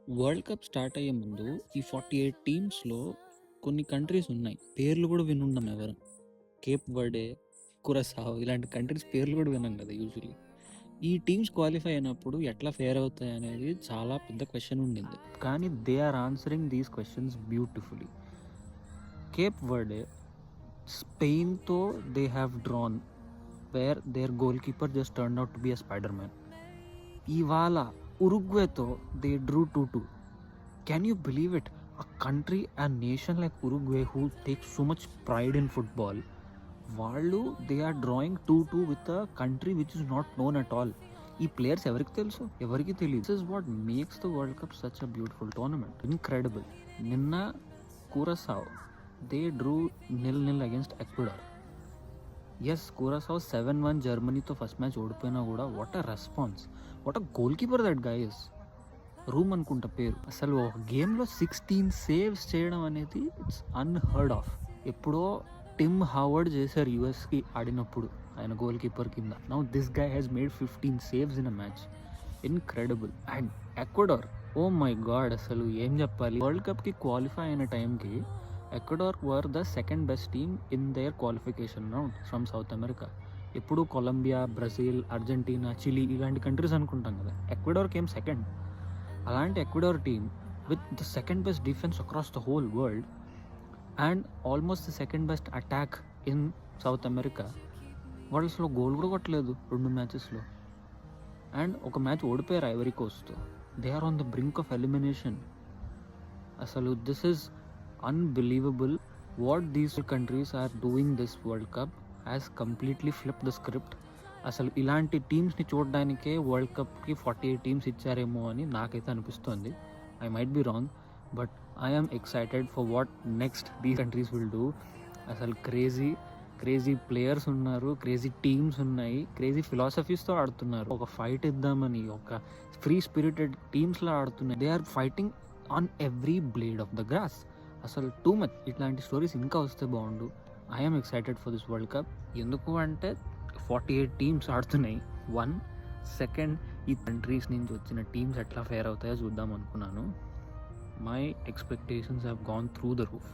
World cup start అయ్యే ముందు ఈ 48 టీమ్స్‌లో కొన్ని కంట్రీస్ ఉన్నాయి. పేర్లు గూడా వినుండం ఎవరం. కేప్ వర్డే, కురసావ్ ఇలాంటి కంట్రీస్ పేర్లు గూడా వినం గదా! యూజువల్లీ. ఈ టీమ్స్ క్వాలిఫై అయినప్పుడు ఎట్లా ఫేర్ అవుతాయనేది చాలా పెద్ద క్వెషన్ ఉండింది. కానీ they are answering these questions beautifully. Cape Verde స్పెయిన్‌తో they have drawn where their goal keeper just turned out to be a spider man. ఇవాళ ఉరుగ్వేతో they drew 2-2. Can you believe it? A country, a nation like Uruguay who takes so much pride in football, వాళ్ళు they are drawing 2-2 with a country which is not known at all. ఈ players ఎవరికి తెలుసు? ఎవరికి తెలియదు. This is what makes the world cup such a beautiful tournament. Incredible. నిన్న Curacao they drew 0-0 against Ecuador. Yes, Curacao 7-1 జర్మనీతో first match ఓడిపోయినా కూడా what a response, what a goal keeper that guy is. Room అనుకుంటా పేరు. అసలు ఒక గేమ్లో 16 saves చేయడం అనేది ఇట్స్ అన్హర్డ్ ఆఫ్. ఎప్పుడో టిమ్ హావర్డ్ చేశారు యూఎస్కి ఆడినప్పుడు ఆయన గోల్ కీపర్ కింద. Now this guy has made 15 saves in a match. Incredible. And Ecuador, oh my God, అసలు ఏం చెప్పాలి. వరల్డ్ కప్కి క్వాలిఫై అయిన టైంకి Ecuador were the second best team in their qualification round from South America. ఎప్పుడు Colombia, Brazil, Argentina, Chile ఇలాంటి countries అనుకుంటాం కదా. Ecuador came second. అలాంటి Ecuador team with the second best defence across the whole world and almost the second best attack in South America, వాళ్ళు అసలు goal కూడా కొట్టలేదు 2 మ్యాచెస్లో. అండ్ ఒక మ్యాచ్ ఓడిపోయారు ఐవరీ కోస్ట్తో. They are on the brink of elimination. అసలు this is unbelievable. What these countries are doing this world cup has completely flip the script. అసలు ఇలాంటి టీమ్స్ని చూడడానికే వరల్డ్ కప్కి 48 టీమ్స్ ఇచ్చారేమో అని నాకైతే అనిపిస్తుంది. I might be wrong, but I'm excited for what next these countries will do. అసలు crazy players ఉన్నారు, crazy teams ఉన్నాయి, crazy ఫిలాసఫీస్తో ఆడుతున్నారు. ఒక ఫైట్ ఇద్దామని ఒక ఫ్రీ స్పిరిటెడ్ టీమ్స్లో ఆడుతున్నాయి. They are fighting on every blade of the grass. అసలు టూ మచ్. ఇట్లాంటి స్టోరీస్ ఇంకా వస్తే బాగుండు. I'm excited for this world cup. ఎందుకు అంటే 48 టీమ్స్ ఆడుతున్నాయి. సెకండ్, ఈ కంట్రీస్ నుంచి వచ్చిన టీమ్స్ ఎట్లా ఫేర్ అవుతాయో చూద్దాం అనుకున్నాను. My expectations have gone through the roof.